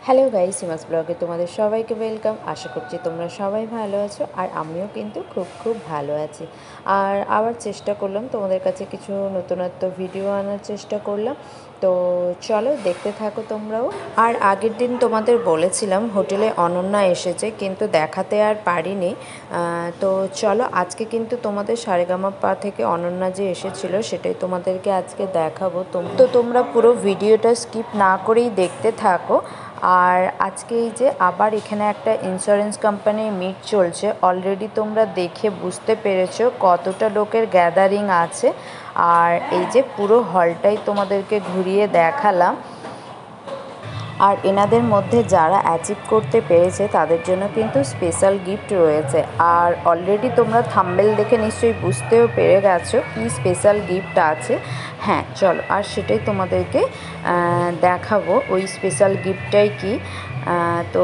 Hello guys, সীমাস ব্লগে তোমাদের সবাইকে ওয়েলকাম। আশা করছি তোমরা সবাই ভালো আছো, আর আমিও কিন্তু খুব খুব ভালো আছি। আর আবার চেষ্টা করলাম তোমাদের কাছে কিছু নতুনত্ব ভিডিও আনার চেষ্টা করলাম। তো চলো দেখতে থাকো তোমরাও। আর আগের দিন তোমাদের বলেছিলাম হোটেলে অনন্যা এসেছে, কিন্তু দেখাতে আর পারিনি। তো চলো আজকে কিন্তু তোমাদের সারেগামাপা থেকে অনন্যা যে এসেছিল সেটাই তোমাদেরকে আজকে দেখাবো। তো তোমরা পুরো ভিডিওটা স্কিপ না করেই দেখতে থাকো। আর আজকে এই যে আবার এখানে একটা ইন্স্যুরেন্স কোম্পানির মিট চলছে, অলরেডি তোমরা দেখে বুঝতে পেরেছো কতটা লোকের গ্যাদারিং আছে। আর এই যে পুরো হলটাই তোমাদেরকে ঘুরিয়ে দেখালাম। আর এনাদের মধ্যে যারা অ্যাচিভ করতে পেরেছে তাদের জন্য কিন্তু স্পেশাল গিফট রয়েছে। আর অলরেডি তোমরা থাম্বনেল দেখে নিশ্চয়ই বুঝতেও পেরে গেছো কি স্পেশাল গিফট আছে। হ্যাঁ চলো, আর সেটাই তোমাদেরকে দেখাবো, ওই স্পেশাল গিফটটাই কি। তো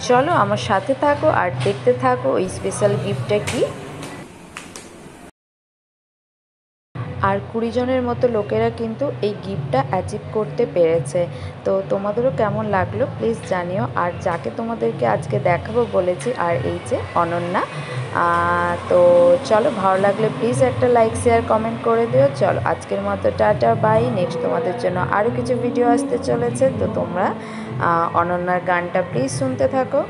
চলো আমার সাথে থাকো আর দেখতে থাকো ওই স্পেশাল গিফটটা কি। আর 20 জনের মতো লোকেরা কিন্তু এই গিফটটা অ্যাচিভ করতে পেরেছে। তো তোমাদেরও কেমন লাগলো প্লিজ জানিও। আর যাকে তোমাদেরকে আজকে দেখাবো বলেছি, আর এই যে অনন্যা। তো চলো, ভালো লাগলে প্লিজ একটা লাইক শেয়ার কমেন্ট করে দিও। চলো আজকের মতো টাটা বাই। নেক্সট তোমাদের জন্য আরও কিছু ভিডিও আসতে চলেছে, তো তোমরা অনন্যার গানটা প্লিজ শুনতে থাকো।